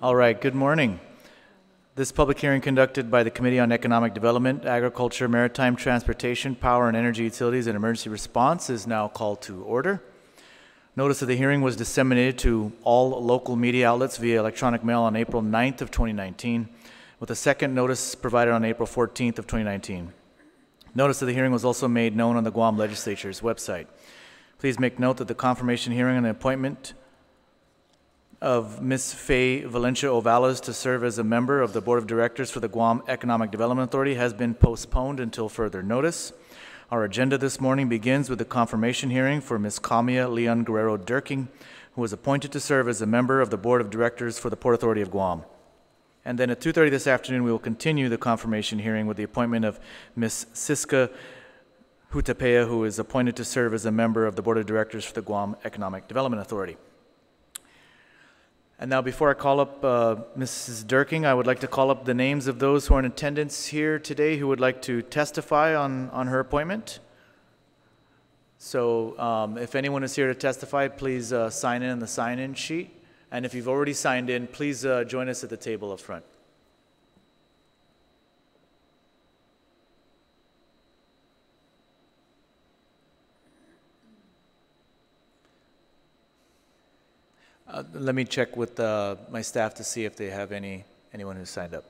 All right, good morning. This public hearing conducted by the Committee on Economic Development, Agriculture, Maritime Transportation, Power and Energy Utilities, and Emergency Response is now called to order. Notice of the hearing was disseminated to all local media outlets via electronic mail on April 9th of 2019, with a second notice provided on April 14th of 2019. Notice of the hearing was also made known on the Guam Legislature's website. Please make note that the confirmation hearing and the appointment of Ms. Faye Valencia Ovalas to serve as a member of the Board of Directors for the Guam Economic Development Authority has been postponed until further notice. Our agenda this morning begins with the confirmation hearing for Ms. Kamia Leon Guerrero Durking, who was appointed to serve as a member of the Board of Directors for the Port Authority of Guam. And then at 2:30 this afternoon, we will continue the confirmation hearing with the appointment of Ms. Siska Hutapea, who is appointed to serve as a member of the Board of Directors for the Guam Economic Development Authority. And now, before I call up Mrs. Durking, I would like to call up the names of those who are in attendance here today who would like to testify on her appointment. So if anyone is here to testify, please sign in on the sign-in sheet. And if you've already signed in, please join us at the table up front. Let me check with my staff to see if they have anyone who's signed up.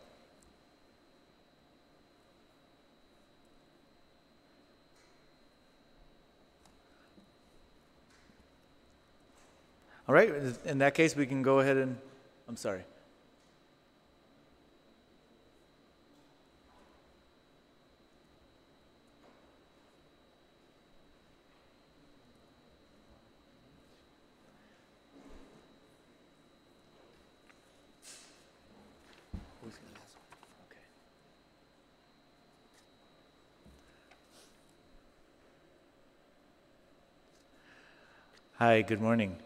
All right, in that case, we can go ahead and, I'm sorry. Hi, good morning.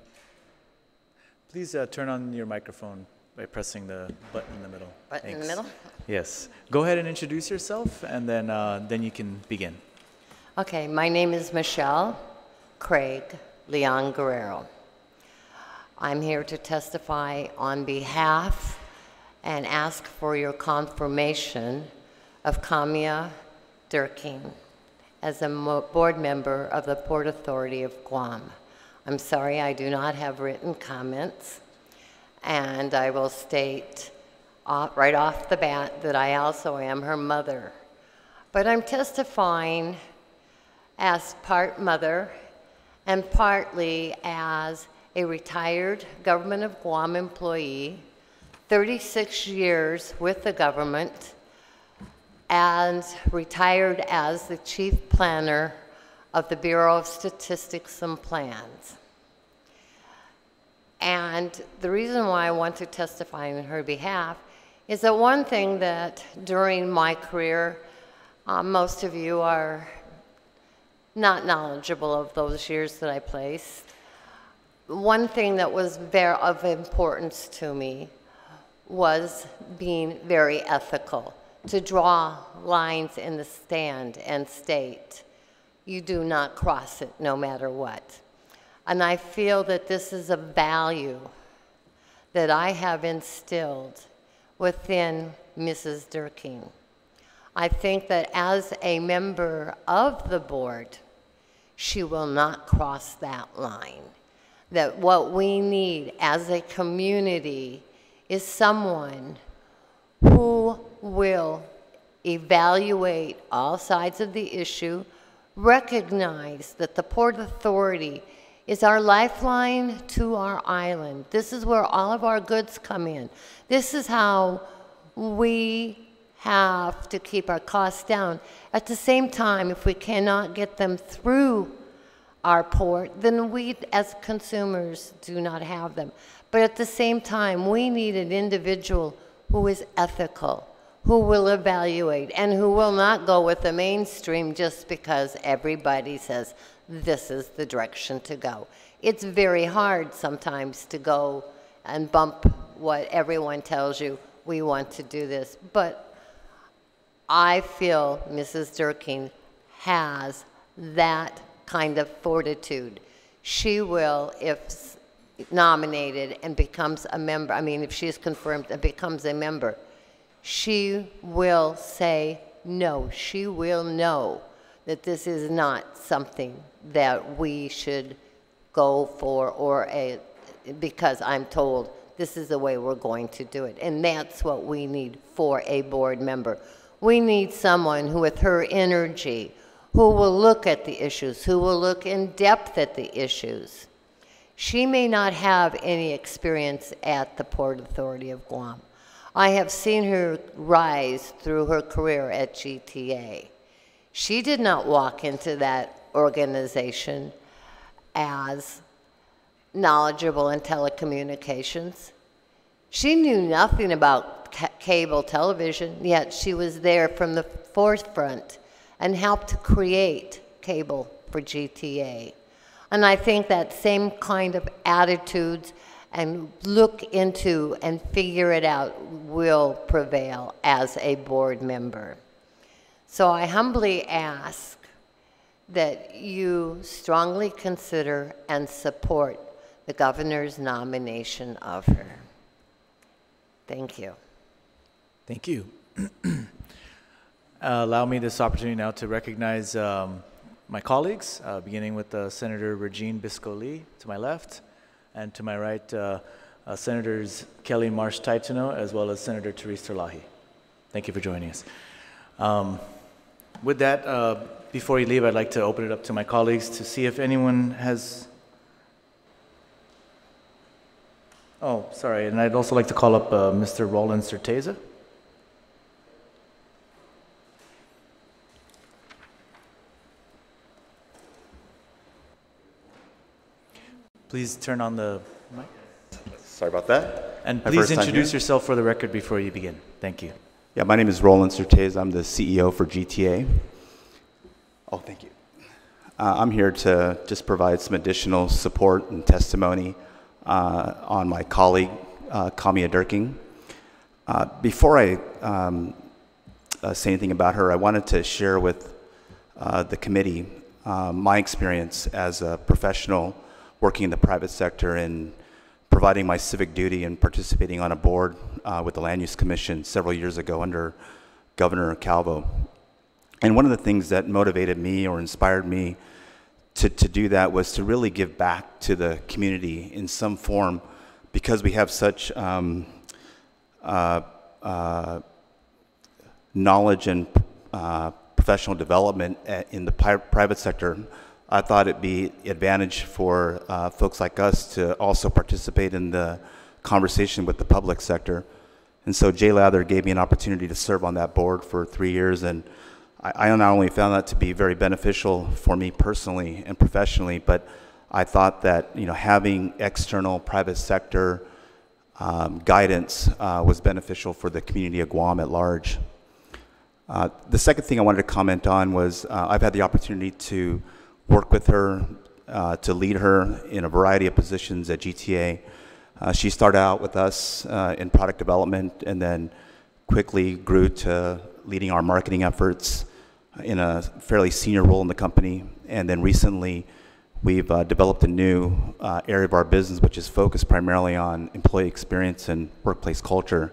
Please turn on your microphone by pressing the button in the middle. Button Thanks. in the middle? Yes. Go ahead and introduce yourself, and then you can begin. Okay, my name is Michelle Craig Leon Guerrero. I'm here to testify on behalf and ask for your confirmation of Kamia Durking as a board member of the Port Authority of Guam. I'm sorry I do not have written comments, and I will state right off the bat that I also am her mother. But I'm testifying as part mother and partly as a retired government of Guam employee, 36 years with the government, and retired as the chief planner of the Bureau of Statistics and Plans. And the reason why I want to testify on her behalf is that one thing that during my career, most of you are not knowledgeable of those years that I placed. One thing that was of importance to me was being very ethical, to draw lines in the sand and state, you do not cross it no matter what. And I feel that this is a value that I have instilled within Mrs. Durking. I think that as a member of the board, she will not cross that line. That what we need as a community is someone who will evaluate all sides of the issue, recognize that the Port Authority is our lifeline to our island. This is where all of our goods come in. This is how we have to keep our costs down. At the same time, if we cannot get them through our port, then we as consumers do not have them. But at the same time, we need an individual who is ethical, who will evaluate, and who will not go with the mainstream just because everybody says this is the direction to go. It's very hard sometimes to go and bump what everyone tells you, we want to do this. But I feel Mrs. Durking has that kind of fortitude. She will, nominated and becomes a member, I mean, if she is confirmed and becomes a member, she will say no. She will know that this is not something that we should go for, because I'm told this is the way we're going to do it. And that's what we need for a board member. We need someone who, with her energy, who will look at the issues, who will look in depth at the issues. She may not have any experience at the Port Authority of Guam. I have seen her rise through her career at GTA. She did not walk into that organization as knowledgeable in telecommunications. She knew nothing about cable television, yet she was there from the forefront and helped to create cable for GTA. And I think that same kind of attitudes and look into and figure it out will prevail as a board member. So I humbly ask that you strongly consider and support the governor's nomination of her. Thank you. Thank you. Allow me this opportunity now to recognize my colleagues, beginning with Senator Regine Bisco-Lee to my left, and to my right, Senators Kelly Marsh-Taitano, as well as Senator Therese Terlahi. Thank you for joining us. With that, before you leave, I'd like to open it up to my colleagues to see if anyone has... Oh, sorry, and I'd also like to call up Mr. Roland Certeza. Please turn on the mic. Sorry about that. And please introduce yourself for the record before you begin. Thank you. Yeah, my name is Roland Certez. I'm the CEO for GTA. Oh, thank you. I'm here to just provide some additional support and testimony on my colleague, Kamia Durking. Before I say anything about her, I wanted to share with the committee my experience as a professional working in the private sector and providing my civic duty and participating on a board with the Land Use Commission several years ago under Governor Calvo. And one of the things that motivated me or inspired me to do that was to really give back to the community in some form, because we have such knowledge and professional development in the private sector. I thought it'd be advantage for folks like us to also participate in the conversation with the public sector. And so Jay Lather gave me an opportunity to serve on that board for 3 years, and I not only found that to be very beneficial for me personally and professionally, but I thought that having external private sector guidance was beneficial for the community of Guam at large. The second thing I wanted to comment on was I've had the opportunity to work with her, to lead her in a variety of positions at GTA. She started out with us in product development and then quickly grew to leading our marketing efforts in a fairly senior role in the company. And then recently, we've developed a new area of our business, which is focused primarily on employee experience and workplace culture.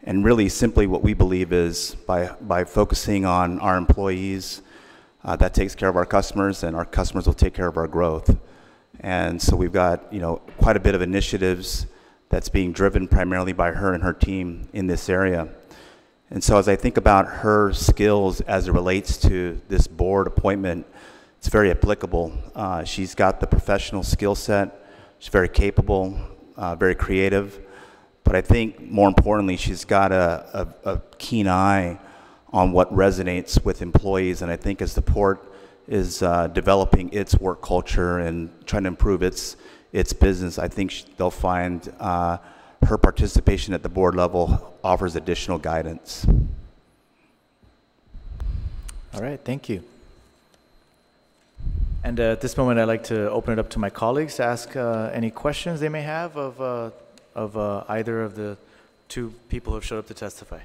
And really simply what we believe is by focusing on our employees, that takes care of our customers, and our customers will take care of our growth. And so we've got quite a bit of initiatives that's being driven primarily by her and her team in this area. And so as I think about her skills as it relates to this board appointment, it's very applicable. She's got the professional skill set. She's very capable, very creative. But I think more importantly, she's got a keen eye on what resonates with employees. And I think as the port is developing its work culture and trying to improve its business, I think they'll find her participation at the board level offers additional guidance. All right, thank you. And at this moment, I'd like to open it up to my colleagues to ask any questions they may have of either of the two people who have showed up to testify.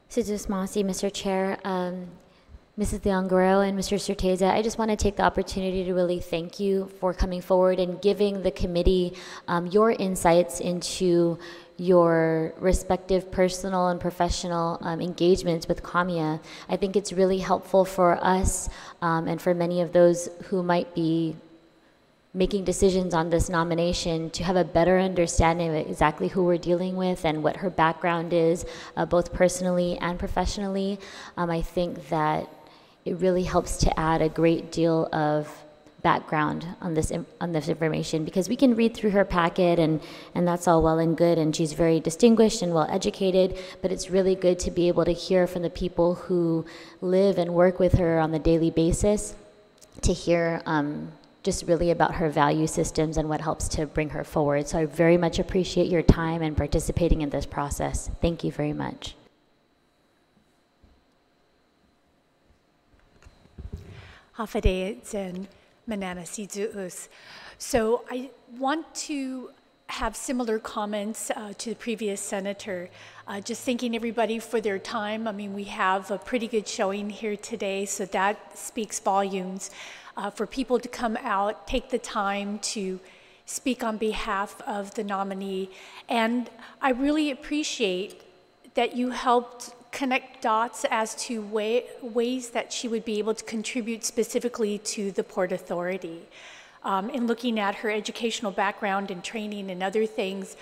Suzus Masi, Mr. Chair. Mrs. Leon Guerrero and Mr. Certeza, I just want to take the opportunity to really thank you for coming forward and giving the committee your insights into your respective personal and professional engagements with CAMIA. I think it's really helpful for us and for many of those who might be making decisions on this nomination to have a better understanding of exactly who we're dealing with and what her background is, both personally and professionally. I think that it really helps to add a great deal of background on this information, because we can read through her packet and that's all well and good, and she's very distinguished and well educated, but it's really good to be able to hear from the people who live and work with her on the daily basis, to hear just really about her value systems and what helps to bring her forward. So I very much appreciate your time and participating in this process. Thank you very much. Hafade and Manana Sizuus. So I want to have similar comments to the previous senator. Just thanking everybody for their time. I mean, we have a pretty good showing here today, so that speaks volumes. For people to come out, take the time to speak on behalf of the nominee. And I really appreciate that you helped connect dots as to ways that she would be able to contribute specifically to the Port Authority. In looking at her educational background and training and other things,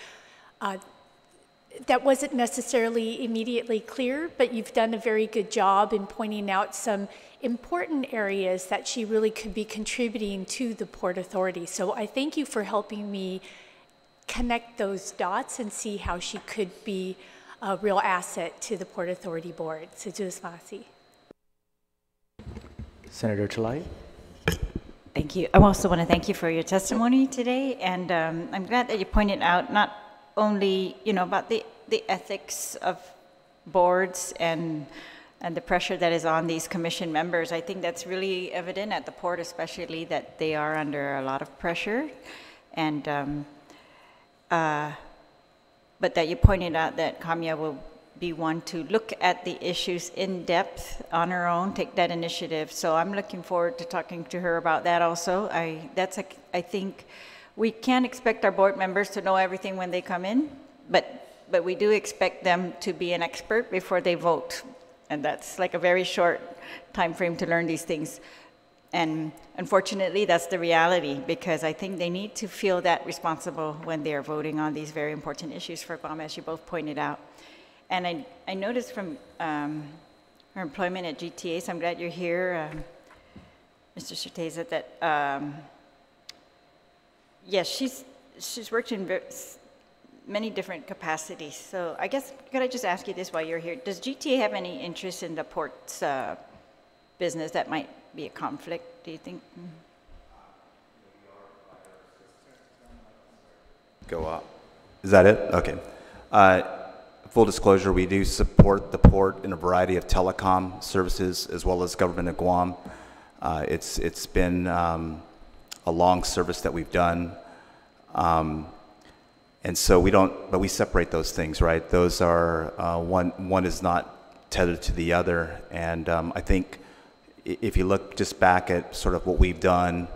that wasn't necessarily immediately clear, but you've done a very good job in pointing out some important areas that she really could be contributing to the Port Authority. So I thank you for helping me connect those dots and see how she could be a real asset to the Port Authority Board. So just Masi. Senator Chalai. Thank you. I also want to thank you for your testimony today, and I'm glad that you pointed out not only, you know, about the ethics of boards and the pressure that is on these commission members. I think that's really evident at the port, especially that they are under a lot of pressure, and but that you pointed out that CAMIA will be one to look at the issues in depth on her own, take that initiative. So I'm looking forward to talking to her about that also. I think we can't expect our board members to know everything when they come in, but we do expect them to be an expert before they vote. And that's like a very short time frame to learn these things. And unfortunately, that's the reality, because I think they need to feel that responsible when they are voting on these very important issues for Guam, as you both pointed out. And I noticed from her employment at GTA, so I'm glad you're here, Mr. Certeza, that yes, she's worked in many different capacities. So I guess, could I just ask you this while you're here? Does GTA have any interest in the port's business that might be a conflict, do you think? Go up. Is that it? Okay. Full disclosure, we do support the port in a variety of telecom services as well as government of Guam. It's been a long service that we've done. And so but we separate those things, right? Those are, one is not tethered to the other. And I think if you look just back at sort of what we've done,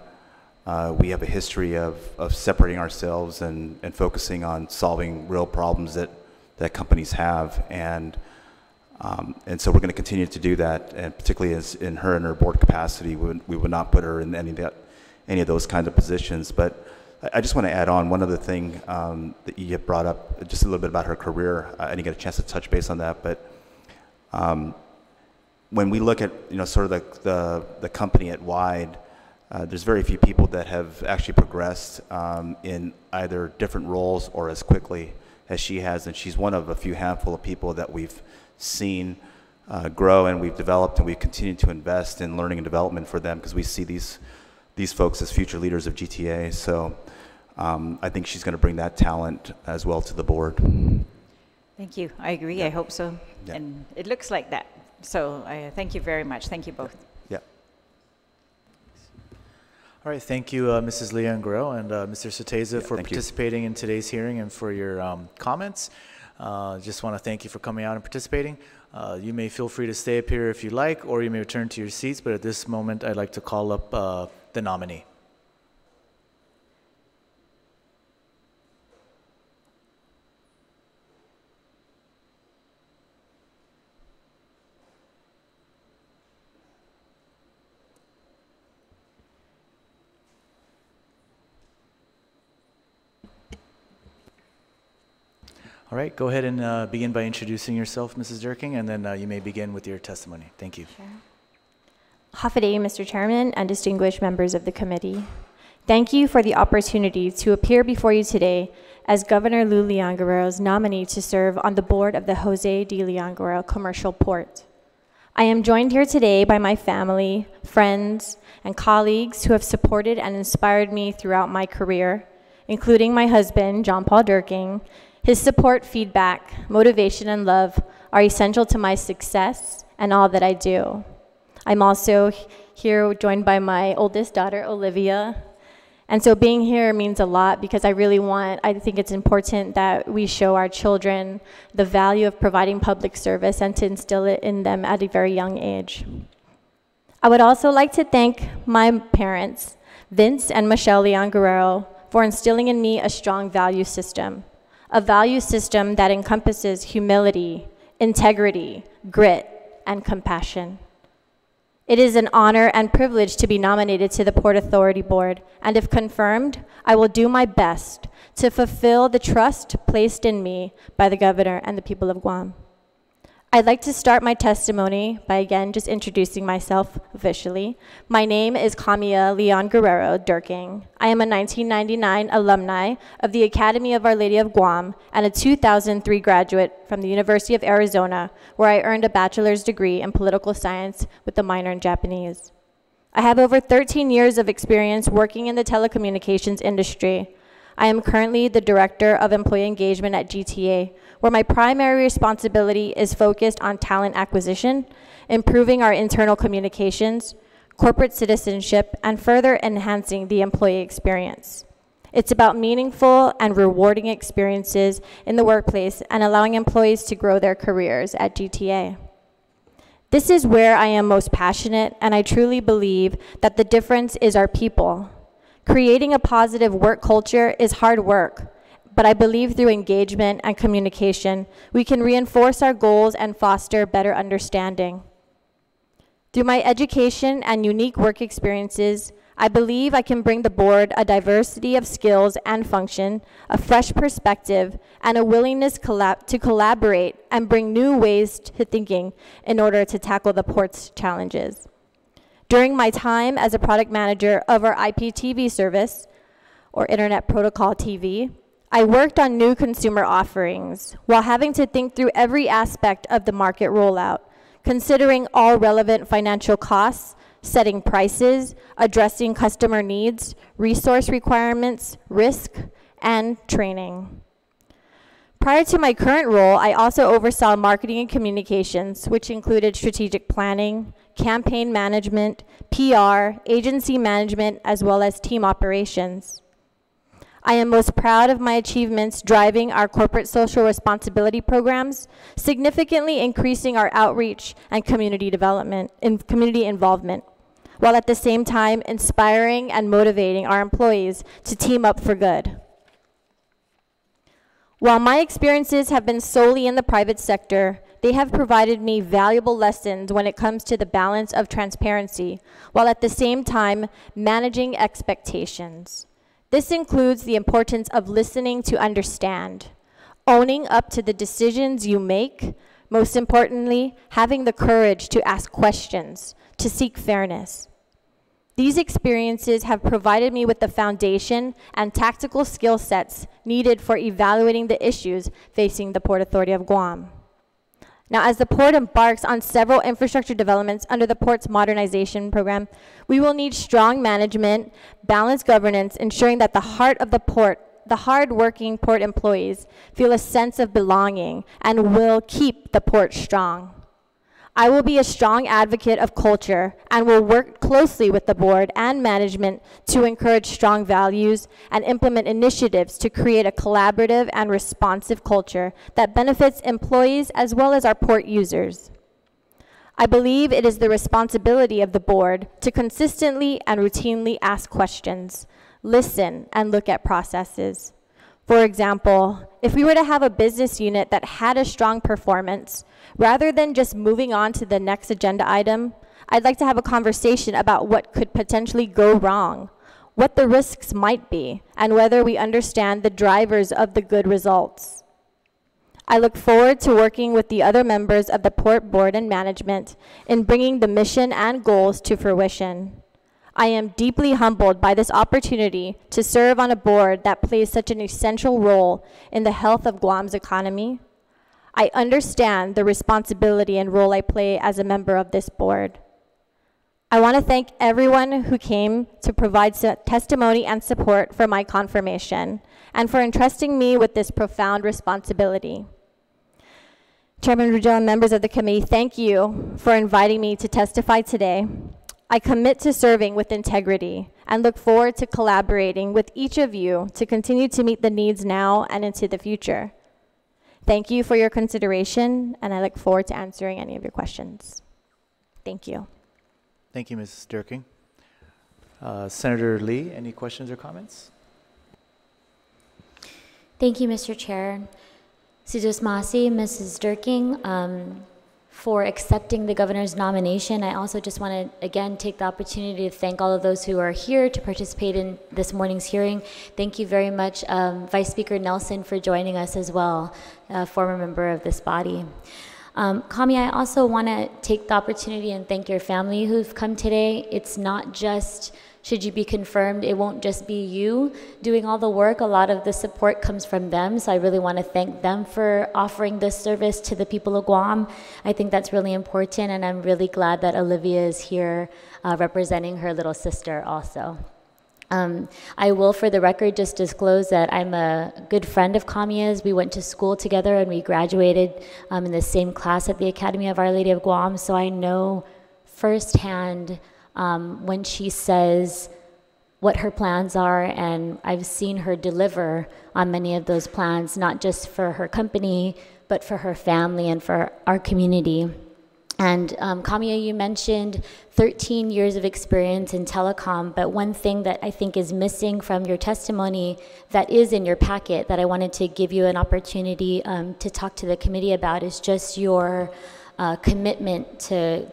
we have a history of separating ourselves and focusing on solving real problems that companies have. And so we're going to continue to do that, and particularly as in her board capacity, we would not put her in any of those kinds of positions. But I just want to add on one other thing that you have brought up, just a little bit about her career. I didn't get a chance to touch base on that, but when we look at sort of the company at wide, there's very few people that have actually progressed in either different roles or as quickly as she has, and she's one of a few handful of people that we've seen grow, and we've developed, and we've continued to invest in learning and development for them, because we see these folks as future leaders of GTA. So I think she's going to bring that talent as well to the board. Thank you. I agree. Yeah. I hope so. Yeah. And it looks like that. So thank you very much. Thank you both. Yeah. All right. Thank you, Mrs. Leon Guerrero and Mr. Certeza, for participating in today's hearing and for your comments. Just want to thank you for coming out and participating. You may feel free to stay up here if you like, or you may return to your seats, but at this moment, I'd like to call up the nominee. All right, go ahead and begin by introducing yourself, Mrs. Durking, and then you may begin with your testimony. Thank you. Sure. Hafaday, Mr. Chairman, and distinguished members of the committee. Thank you for the opportunity to appear before you today as Governor Lou Leon Guerrero's nominee to serve on the board of the Jose D. Leon Guerrero Commercial Port. I am joined here today by my family, friends, and colleagues who have supported and inspired me throughout my career, including my husband, John Paul Durking. His support, feedback, motivation, and love are essential to my success and all that I do. I'm also here joined by my oldest daughter, Olivia. And so being here means a lot because I think it's important that we show our children the value of providing public service and to instill it in them at a very young age. I would also like to thank my parents, Vince and Michelle Leon Guerrero, for instilling in me a strong value system. A value system that encompasses humility, integrity, grit, and compassion. It is an honor and privilege to be nominated to the Port Authority Board, and if confirmed, I will do my best to fulfill the trust placed in me by the Governor and the people of Guam. I'd like to start my testimony by again just introducing myself officially. My name is Camilla Leon Guerrero Durking. I am a 1999 alumni of the Academy of Our Lady of Guam and a 2003 graduate from the University of Arizona, where I earned a bachelor's degree in political science with a minor in Japanese. I have over 13 years of experience working in the telecommunications industry. I am currently the Director of Employee Engagement at GTA, where my primary responsibility is focused on talent acquisition, improving our internal communications, corporate citizenship, and further enhancing the employee experience. It's about meaningful and rewarding experiences in the workplace and allowing employees to grow their careers at GTA. This is where I am most passionate, and I truly believe that the difference is our people. Creating a positive work culture is hard work, but I believe through engagement and communication, we can reinforce our goals and foster better understanding. Through my education and unique work experiences, I believe I can bring the board a diversity of skills and function, a fresh perspective, and a willingness to collaborate and bring new ways to thinking in order to tackle the port's challenges. During my time as a product manager of our IPTV service, or Internet Protocol TV, I worked on new consumer offerings while having to think through every aspect of the market rollout, considering all relevant financial costs, setting prices, addressing customer needs, resource requirements, risk, and training. Prior to my current role, I also oversaw marketing and communications, which included strategic planning, campaign management, PR, agency management, as well as team operations. I am most proud of my achievements driving our corporate social responsibility programs, significantly increasing our outreach and community development and community involvement, while at the same time inspiring and motivating our employees to team up for good. While my experiences have been solely in the private sector, they have provided me valuable lessons when it comes to the balance of transparency, while at the same time managing expectations. This includes the importance of listening to understand, owning up to the decisions you make, most importantly, having the courage to ask questions, to seek fairness. These experiences have provided me with the foundation and tactical skill sets needed for evaluating the issues facing the Port Authority of Guam. Now, as the Port embarks on several infrastructure developments under the Port's modernization program, we will need strong management, balanced governance, ensuring that the heart of the Port, the hard-working Port employees, feel a sense of belonging and will keep the Port strong. I will be a strong advocate of culture and will work closely with the board and management to encourage strong values and implement initiatives to create a collaborative and responsive culture that benefits employees as well as our port users. I believe it is the responsibility of the board to consistently and routinely ask questions, listen, and look at processes. For example, if we were to have a business unit that had a strong performance, rather than just moving on to the next agenda item, I'd like to have a conversation about what could potentially go wrong, what the risks might be, and whether we understand the drivers of the good results. I look forward to working with the other members of the Port Board and management in bringing the mission and goals to fruition. I am deeply humbled by this opportunity to serve on a board that plays such an essential role in the health of Guam's economy. I understand the responsibility and role I play as a member of this board. I want to thank everyone who came to provide testimony and support for my confirmation and for entrusting me with this profound responsibility. Chairman Ridgell and members of the committee, thank you for inviting me to testify today. I commit to serving with integrity and look forward to collaborating with each of you to continue to meet the needs now and into the future. Thank you for your consideration, and I look forward to answering any of your questions. Thank you. Thank you, Ms. Durking. Senator Lee, any questions or comments? Thank you, Mr. Chair. Sujasmasi, Mrs. Durking, for accepting the governor's nomination. I also just want to, again, take the opportunity to thank all of those who are here to participate in this morning's hearing. Thank you very much, Vice Speaker Nelson, for joining us as well, a former member of this body. Kami, I also want to take the opportunity and thank your family who've come today. It's not just, should you be confirmed, it won't just be you doing all the work. A lot of the support comes from them, so I really want to thank them for offering this service to the people of Guam. I think that's really important, and I'm really glad that Olivia is here representing her little sister also. I will, for the record, just disclose that I'm a good friend of Kamia's. We went to school together and we graduated in the same class at the Academy of Our Lady of Guam, so I know firsthand when she says what her plans are, and I've seen her deliver on many of those plans, not just for her company, but for her family and for our community. And Kamiya, you mentioned 13 years of experience in telecom, but one thing that I think is missing from your testimony that is in your packet that I wanted to give you an opportunity to talk to the committee about is just your commitment to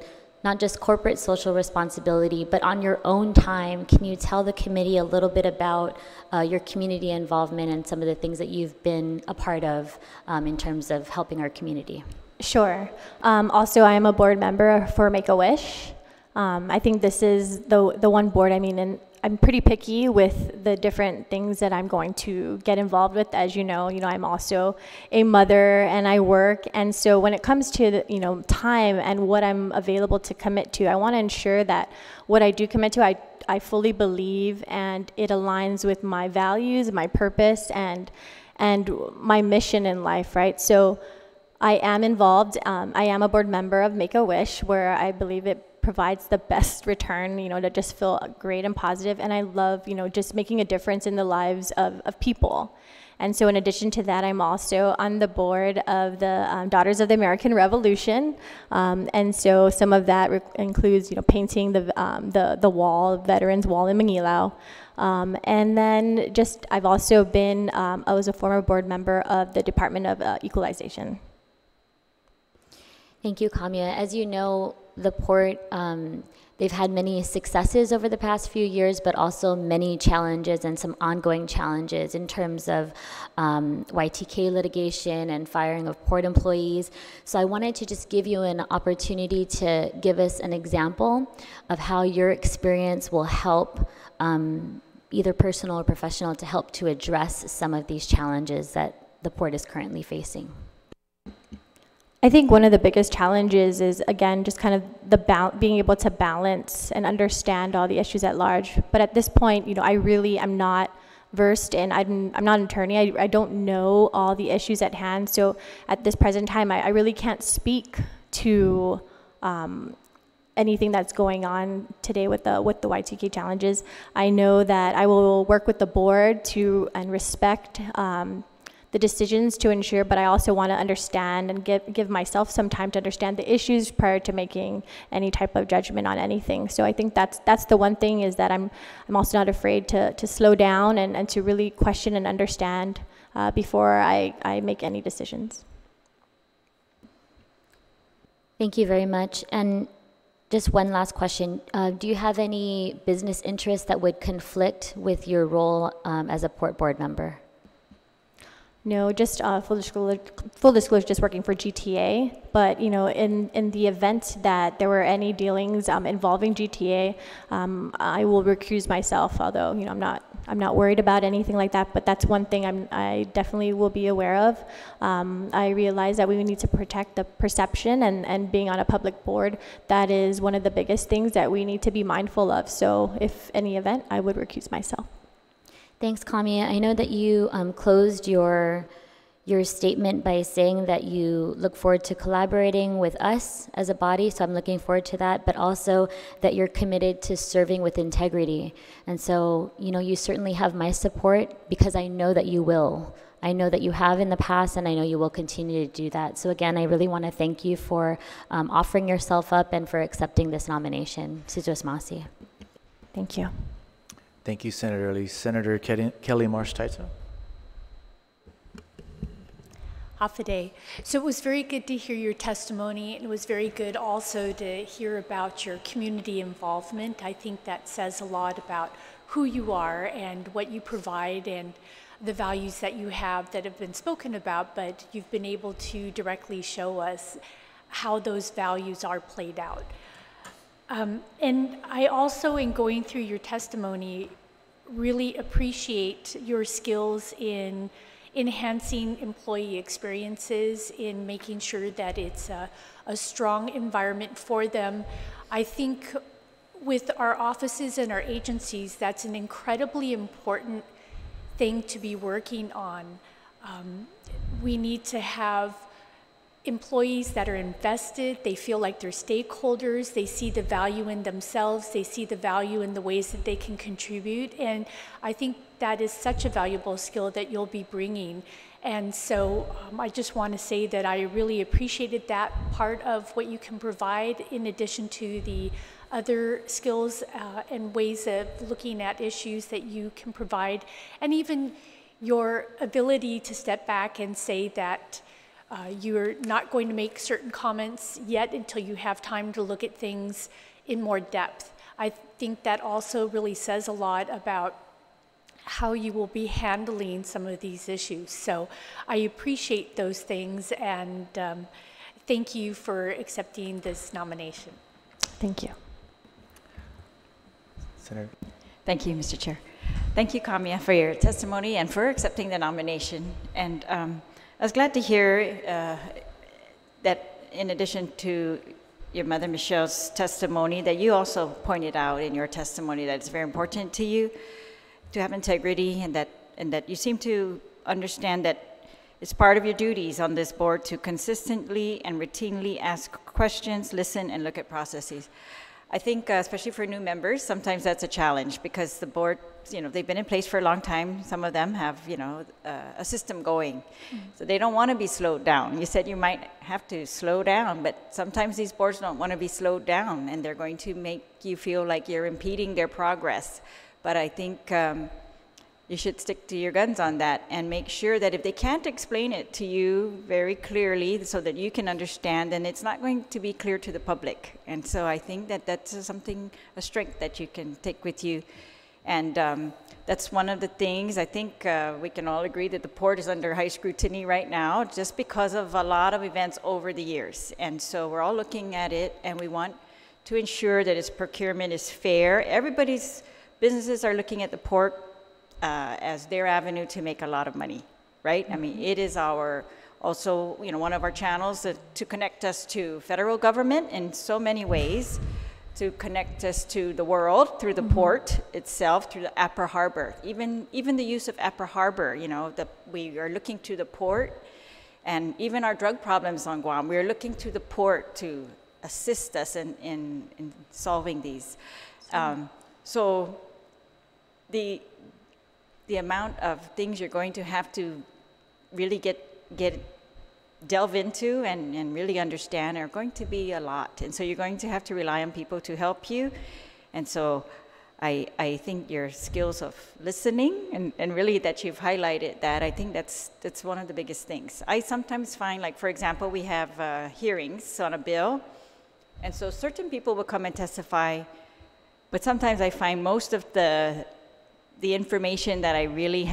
not just corporate social responsibility, but on your own time. Can you tell the committee a little bit about your community involvement and some of the things that you've been a part of in terms of helping our community? Sure. Also, I am a board member for Make-A-Wish. I think this is the one board, and I'm pretty picky with the different things that I'm going to get involved with. As you know, I'm also a mother and I work. And so when it comes to, time and what I'm available to commit to, I want to ensure that what I do commit to, I fully believe and it aligns with my values, my purpose, and my mission in life, right? So I am involved. I am a board member of Make-A-Wish, where I believe it provides the best return, to just feel great and positive. And I love, just making a difference in the lives of people. And so in addition to that, I'm also on the board of the Daughters of the American Revolution. And so some of that includes, painting the wall, Veterans Wall in Manilao. And then I've also been, I was a former board member of the Department of Equalization. Thank you, Kamia. As you know, the port, they've had many successes over the past few years, but also many challenges and some ongoing challenges in terms of YTK litigation and firing of port employees. So I wanted to just give you an opportunity to give us an example of how your experience will help, either personal or professional, to help to address some of these challenges that the port is currently facing. I think one of the biggest challenges is, again, just kind of being able to balance and understand all the issues at large. But at this point, I really am not versed in, I'm not an attorney, I don't know all the issues at hand. So at this present time, I really can't speak to anything that's going on today with the Y2K challenges. I know that I will work with the board and respect the decisions to ensure, but I also want to understand and give myself some time to understand the issues prior to making any type of judgment on anything. So I think that's the one thing, is that I'm also not afraid to slow down and to really question and understand before I make any decisions. Thank you very much. And just one last question. Do you have any business interests that would conflict with your role as a port board member? No, just full disclosure, just working for GTA. But in the event that there were any dealings involving GTA, I will recuse myself. Although I'm not worried about anything like that. But that's one thing I definitely will be aware of. I realize that we need to protect the perception, and being on a public board, that is one of the biggest things that we need to be mindful of. So if any event, I would recuse myself. Thanks, Kamia. I know that you closed your statement by saying that you look forward to collaborating with us as a body, so I'm looking forward to that, but also that you're committed to serving with integrity. And so, you certainly have my support, because I know that you will. I know that you have in the past, and I know you will continue to do that. So again, I really want to thank you for offering yourself up and for accepting this nomination. Sidros Masi. Thank you. Thank you, Senator Lee. Senator Kelly Marsh-Taito. Hafide. So it was very good to hear your testimony, and it was very good also to hear about your community involvement. I think that says a lot about who you are and what you provide and the values that you have that have been spoken about, but you've been able to directly show us how those values are played out. And I also, in going through your testimony, really appreciate your skills in enhancing employee experiences, in making sure that it's a strong environment for them. I think with our offices and our agencies, that's an incredibly important thing to be working on. We need to have employees that are invested, they feel like they're stakeholders, they see the value in themselves, they see the value in the ways that they can contribute, and I think that is such a valuable skill that you'll be bringing. And so I just want to say that I really appreciated that part of what you can provide, in addition to the other skills and ways of looking at issues that you can provide, and even your ability to step back and say that you're not going to make certain comments yet until you have time to look at things in more depth. I think that also really says a lot about how you will be handling some of these issues. So I appreciate those things, and thank you for accepting this nomination. Thank you. Senator. Thank you, Mr. Chair. Thank you, Kamia, for your testimony and for accepting the nomination. And I was glad to hear that in addition to your mother Michelle's testimony, that you also pointed out in your testimony that it's very important to you to have integrity, and that you seem to understand that it's part of your duties on this board to consistently and routinely ask questions, listen, and look at processes. I think, especially for new members, sometimes that's a challenge, because the board, they've been in place for a long time. Some of them have, a system going. Mm-hmm. So they don't want to be slowed down. You said you might have to slow down, but sometimes these boards don't want to be slowed down, and they're going to make you feel like you're impeding their progress. But I think you should stick to your guns on that and make sure that if they can't explain it to you very clearly so that you can understand, then it's not going to be clear to the public. And so I think that that's a strength that you can take with you. And that's one of the things I think we can all agree that the port is under high scrutiny right now, just because of a lot of events over the years. And so we're all looking at it, and we want to ensure that its procurement is fair. Businesses are looking at the port as their avenue to make a lot of money, right? Mm-hmm. I mean, it is also one of our channels to connect us to federal government in so many ways, to connect us to the world through the mm-hmm. port itself, through the Upper Harbor. Even the use of Upper Harbor, we are looking to the port, and even our drug problems on Guam, we are looking to the port to assist us in solving these. So the amount of things you're going to have to really delve into and really understand are going to be a lot. And so you're going to have to rely on people to help you. And so I think your skills of listening and really that you've highlighted that, I think that's one of the biggest things. I sometimes find, like, for example, we have hearings on a bill, and so certain people will come and testify, but sometimes I find most of the information that I really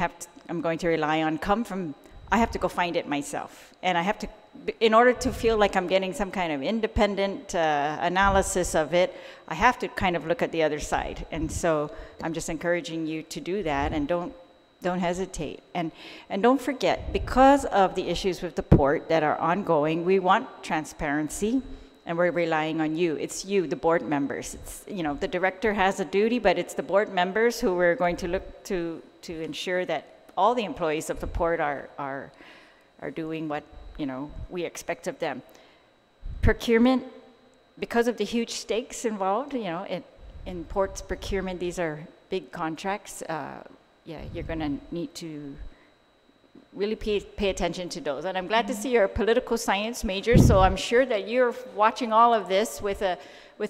I'm going to rely on come from, I have to go find it myself. And I have to, in order to feel like I'm getting some kind of independent analysis of it, I have to kind of look at the other side. And so I'm just encouraging you to do that, and don't hesitate. And don't forget, because of the issues with the port that are ongoing, we want transparency, and we're relying on you. It's you, the board members. It's, you know, the director has a duty, but it's the board members who we're going to look to ensure that all the employees of the port are doing what, you know, we expect of them. Procurement, because of the huge stakes involved, you know, in ports procurement, these are big contracts. Yeah, you're going to need to really pay attention to those. And I'm glad to see you're a political science major, so I'm sure that you're watching all of this with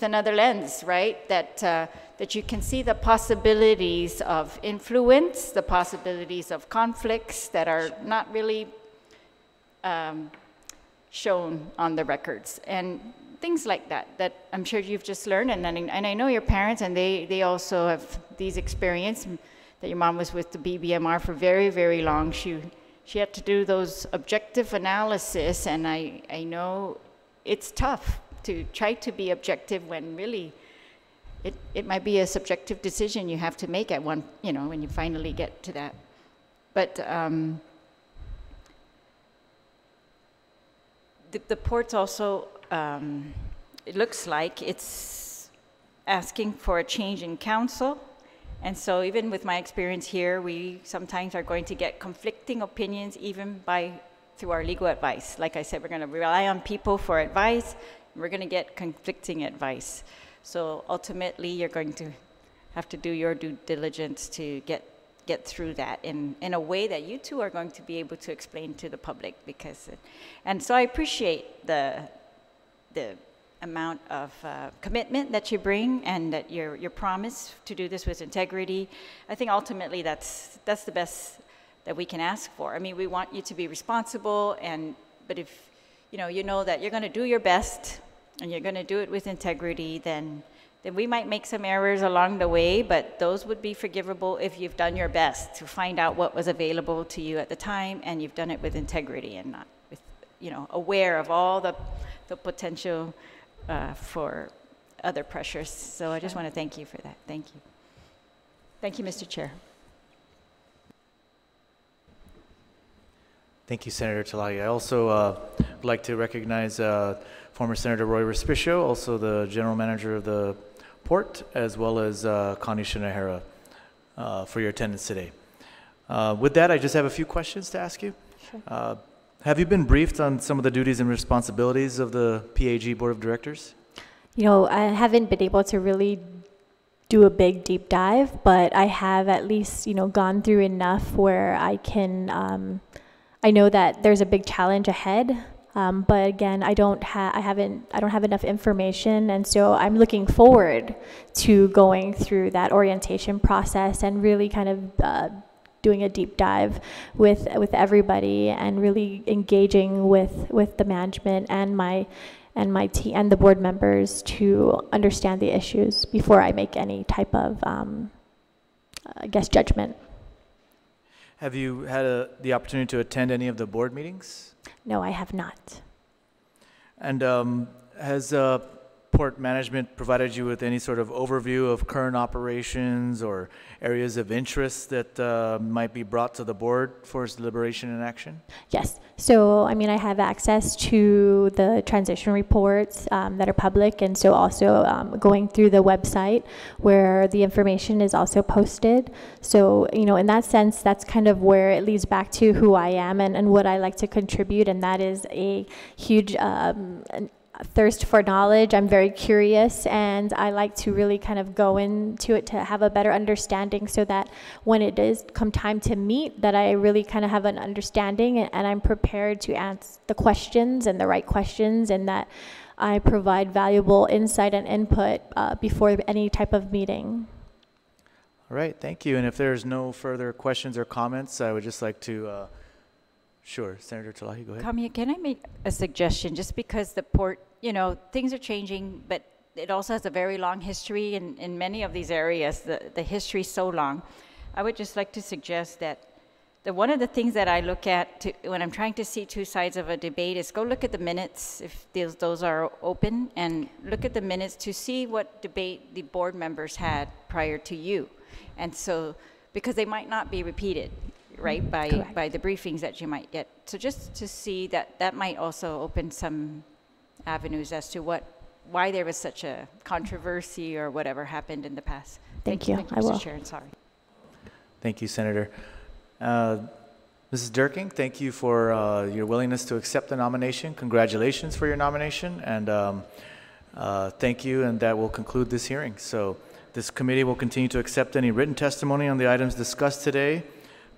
another lens, right? That you can see the possibilities of influence, the possibilities of conflicts that are not really shown on the records, and things like that I'm sure you've just learned. And I know your parents, and they also have these experience, that your mom was with the BBMR for very, very long. She had to do those objective analysis, and I know it's tough to try to be objective when really it might be a subjective decision you have to make at one, you know, when you finally get to that. But the port's also, it looks like it's asking for a change in council. And so even with my experience here, we sometimes are going to get conflicting opinions even through our legal advice. Like I said, we're going to rely on people for advice, and we're going to get conflicting advice. So ultimately, you're going to have to do your due diligence to get through that in a way that you two are going to be able to explain to the public. And so I appreciate the amount of commitment that you bring, and that your promise to do this with integrity. I think ultimately that's the best that we can ask for. I mean, we want you to be responsible, but if you know that you're going to do your best and you're going to do it with integrity, then we might make some errors along the way, but those would be forgivable if you've done your best to find out what was available to you at the time, and you've done it with integrity and not with, aware of all the potential for other pressures. So I just want to thank you for that. Thank you. Thank you, Mr. Chair. Thank you, Senator Talagi. I also would like to recognize former Senator Roy Respicio, also the General Manager of the Port, as well as Connie Shinahara for your attendance today. With that, I just have a few questions to ask you. Sure. Have you been briefed on some of the duties and responsibilities of the PAG Board of Directors? I haven't been able to really do a big deep dive, but I have at least, gone through enough where I can, I know that there's a big challenge ahead, but again, I don't have enough information, and so I'm looking forward to going through that orientation process and really kind of doing a deep dive with everybody, and really engaging with the management and my team and the board members to understand the issues before I make any type of, judgment. Have you had the opportunity to attend any of the board meetings? No, I have not. And has Port Management provided you with any sort of overview of current operations or areas of interest that might be brought to the board for its deliberation and action? Yes. So, I have access to the transition reports that are public, and so also going through the website where the information is also posted. So, in that sense, that's kind of where it leads back to who I am and what I like to contribute, and that is a huge thirst for knowledge. I'm very curious, and I like to really kind of go into it to have a better understanding, so that when it does come time to meet, that I really kind of have an understanding, and I'm prepared to answer the questions and the right questions, and that I provide valuable insight and input before any type of meeting. All right, thank you. And if there's no further questions or comments, I would just like to, sure, Senator Talahi, go ahead. Kamia, can I make a suggestion? Just because the port, you know, things are changing, but it also has a very long history in many of these areas. The history is so long. I would just like to suggest that one of the things that I look at when I'm trying to see two sides of a debate is go look at the minutes, if those are open, and look at the minutes to see what debate the board members had prior to you. And so, because they might not be repeated, right, by the briefings that you might get. So just to see that might also open some avenues as to why there was such a controversy or whatever happened in the past. Thank you. I will. Mr. Chair, and sorry. Thank you, Senator. Mrs. Durking, thank you for your willingness to accept the nomination. Congratulations for your nomination, and thank you, and that will conclude this hearing. So this committee will continue to accept any written testimony on the items discussed today.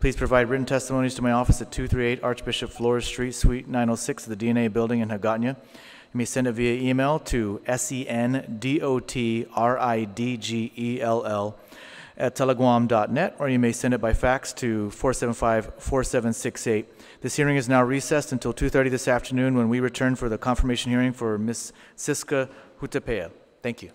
Please provide written testimonies to my office at 238 Archbishop Flores Street, Suite 906 of the DNA Building in Hagåtña. You may send it via email to sendotridgell@talaguam.net, or you may send it by fax to 475-4768. This hearing is now recessed until 2:30 this afternoon, when we return for the confirmation hearing for Ms. Siska Hutapea. Thank you.